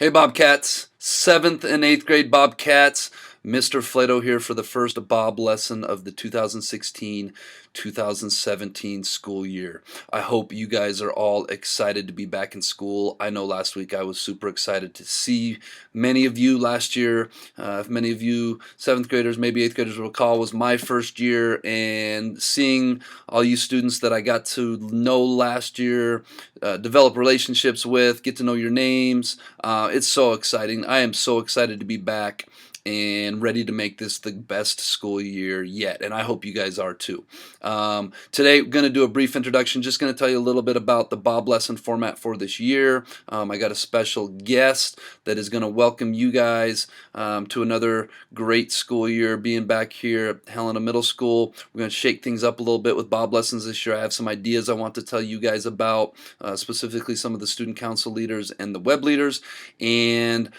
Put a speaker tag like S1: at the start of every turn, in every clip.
S1: Hey Bobcats, 7th and 8th grade Bobcats. Mr. Flato here for the first Bob lesson of the 2016-2017 school year. I hope you guys are all excited to be back in school. I know last week I was super excited to see many of you last year. If many of you 7th graders, maybe 8th graders will recall, was my first year, and seeing all you students that I got to know last year, develop relationships with, get to know your names. It's so exciting. I am so excited to be back and ready to make this the best school year yet, and I hope you guys are too. Today we're going to do a brief introduction, just going to tell you a little bit about the Bob lesson format for this year. I got a special guest that is going to welcome you guys to another great school year, being back here at Helena Middle School. We're going to shake things up a little bit with Bob lessons this year. I have some ideas I want to tell you guys about, specifically some of the student council leaders and the web leaders, and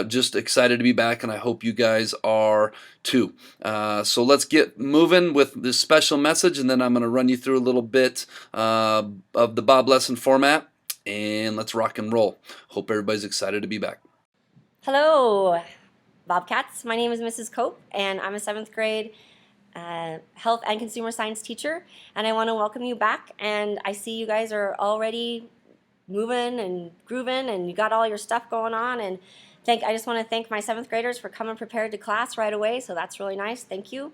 S1: just excited to be back, and I hope you guys are too. So let's get moving with this special message, and then I'm going to run you through a little bit of the Bob lesson format, and let's rock and roll. Hope everybody's excited to be back.
S2: Hello, Bobcats. My name is Mrs. Cope, and I'm a 7th grade health and consumer science teacher, and I want to welcome you back. And I see you guys are already moving and grooving, and you got all your stuff going on, and I just want to thank my 7th graders for coming prepared to class right away, so that's really nice. Thank you.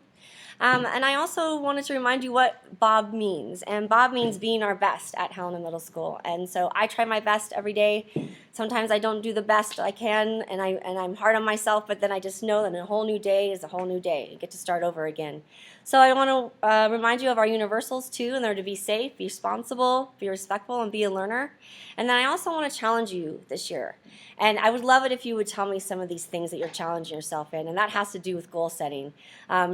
S2: And I also wanted to remind you what Bob means. And Bob means being our best at Helena Middle School. And so I try my best every day. Sometimes I don't do the best I can, and I'm hard on myself, but then I just know that a whole new day is a whole new day. You get to start over again. So I want to remind you of our universals too, and they're to be safe, be responsible, be respectful, and be a learner. And then I also want to challenge you this year. And I would love it if you would tell me some of these things that you're challenging yourself in, and that has to do with goal setting.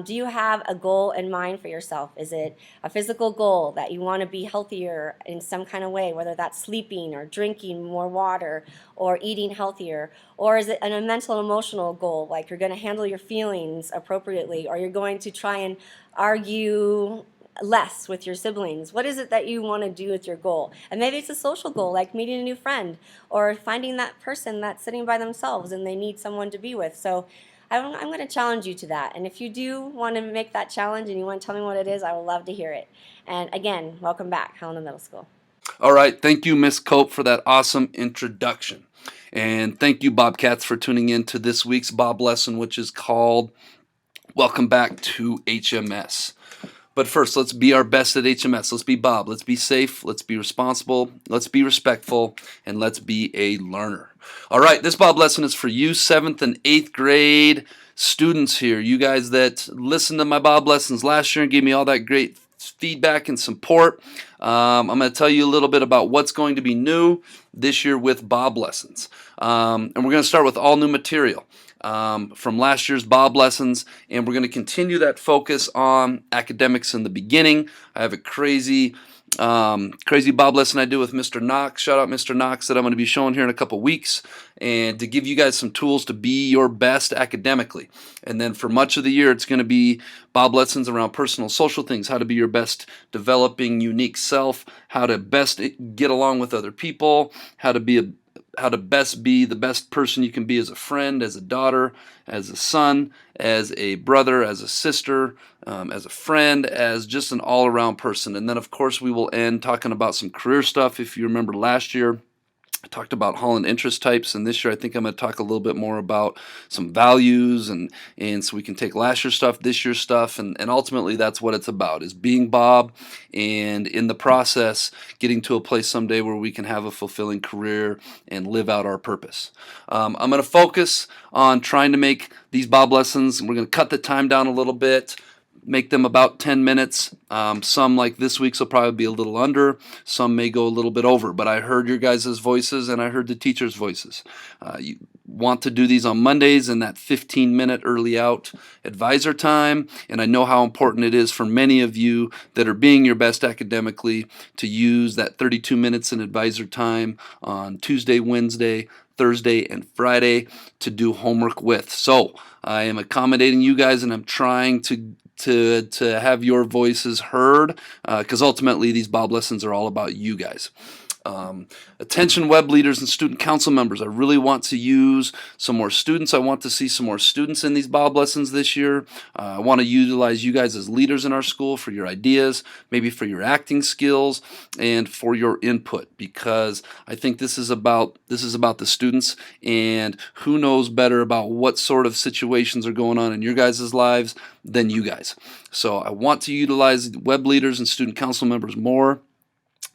S2: Do you have a goal in mind for yourself? Is it a physical goal that you want to be healthier in some kind of way, whether that's sleeping or drinking more water or eating healthier? Or is it a mental and emotional goal, like you're going to handle your feelings appropriately, or you're going to try and argue less with your siblings? What is it that you want to do with your goal? And maybe it's a social goal, like meeting a new friend or finding that person that's sitting by themselves and they need someone to be with. So I'm going to challenge you to that. And if you do want to make that challenge and you want to tell me what it is, I would love to hear it. And again, welcome back, Helena Middle School.
S1: All right, thank you, Miss Cope, for that awesome introduction. And thank you, Bobcats, for tuning in to this week's Bob lesson, which is called Welcome Back to HMS. But first, let's be our best at HMS. Let's be Bob. Let's be safe. Let's be responsible. Let's be respectful. And let's be a learner. All right, this Bob lesson is for you 7th and 8th grade students here. You guys that listened to my Bob lessons last year and gave me all that great feedback and support. I'm going to tell you a little bit about what's going to be new this year with Bob lessons. And we're going to start with all new material from last year's Bob lessons, and we're going to continue that focus on academics in the beginning. I have a crazy Bob lesson I do with Mr. Knox. Shout out Mr. Knox, that I'm going to be showing here in a couple weeks, and to give you guys some tools to be your best academically. And then for much of the year, it's going to be Bob lessons around personal social things, how to be your best developing unique self, how to best get along with other people, how to best be the best person you can be as a friend, as a daughter, as a son, as a brother, as a sister, as a friend, as just an all-around person. And then, of course, we will end talking about some career stuff. If you remember last year, I talked about Holland interest types, and this year I think I'm going to talk a little bit more about some values, and so we can take last year's stuff, this year's stuff, and ultimately that's what it's about, is being Bob, and in the process getting to a place someday where we can have a fulfilling career and live out our purpose. I'm going to focus on trying to make these Bob lessons, and we're going to cut the time down a little bit, make them about 10 minutes. Some, like this week's, will probably be a little under. Some may go a little bit over. But I heard your guys' voices, and I heard the teachers' voices. You want to do these on Mondays in that 15-minute early out advisor time. And I know how important it is for many of you that are being your best academically to use that 32 minutes in advisor time on Tuesday, Wednesday, Thursday, and Friday to do homework with. So I am accommodating you guys, and I'm trying to have your voices heard, because ultimately these Bob lessons are all about you guys. Attention web leaders and student council members, I really want to use some more students. I want to see some more students in these Bob lessons this year. I want to utilize you guys as leaders in our school for your ideas, maybe for your acting skills, and for your input, because I think this is about the students, and who knows better about what sort of situations are going on in your guys' lives than you guys. So I want to utilize web leaders and student council members more.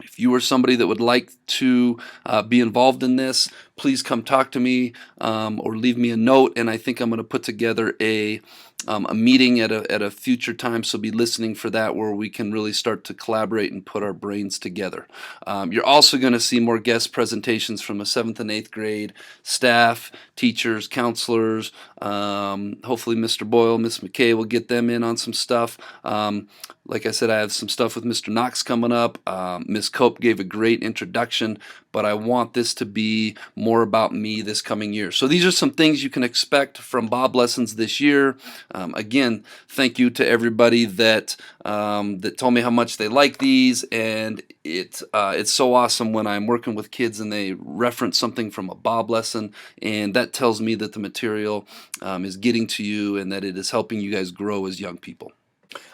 S1: If you are somebody that would like to be involved in this, please come talk to me or leave me a note, and I think I'm going to put together a meeting at a future time, so be listening for that, where we can really start to collaborate and put our brains together. You're also going to see more guest presentations from the 7th and 8th grade staff, teachers, counselors. Hopefully Mr. Boyle, Miss McKay will get them in on some stuff. Like I said, I have some stuff with Mr. Knox coming up. Miss Cope gave a great introduction, but I want this to be more about me this coming year. So these are some things you can expect from Bob Lessons this year. Again, thank you to everybody that told me how much they like these, and it's so awesome when I'm working with kids and they reference something from a Bob lesson, and that tells me that the material is getting to you and that it is helping you guys grow as young people.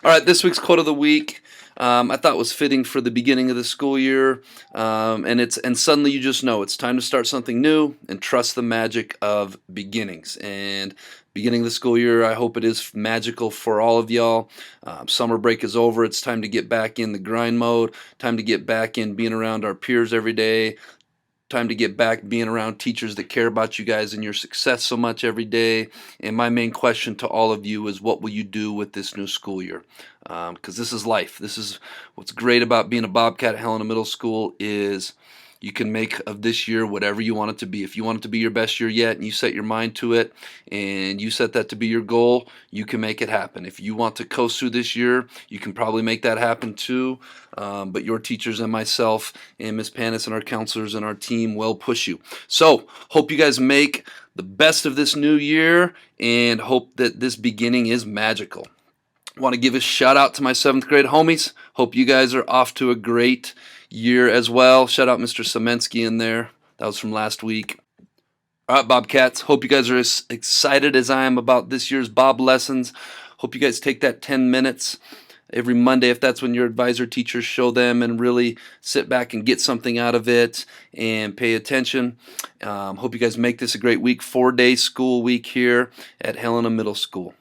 S1: All right, this week's quote of the week I thought was fitting for the beginning of the school year, and suddenly you just know it's time to start something new and trust the magic of beginnings. And beginning of the school year, I hope it is magical for all of y'all. Summer break is over. It's time to get back in the grind mode, time to get back in being around our peers every day, time to get back being around teachers that care about you guys and your success so much every day. And my main question to all of you is, what will you do with this new school year? Because this is life. This is what's great about being a Bobcat at Helena Middle School, is you can make of this year whatever you want it to be. If you want it to be your best year yet and you set your mind to it and you set that to be your goal, you can make it happen. If you want to coast through this year, you can probably make that happen too. But your teachers and myself and Miss Panis and our counselors and our team will push you. So hope you guys make the best of this new year, and hope that this beginning is magical. I want to give a shout out to my 7th grade homies. Hope you guys are off to a great year as well. Shout out Mr. Semensky in there. That was from last week. All right, Bobcats. Hope you guys are as excited as I am about this year's Bob lessons. Hope you guys take that 10 minutes every Monday, if that's when your advisor teachers show them, and really sit back and get something out of it and pay attention. Hope you guys make this a great week. 4-day school week here at Helena Middle School.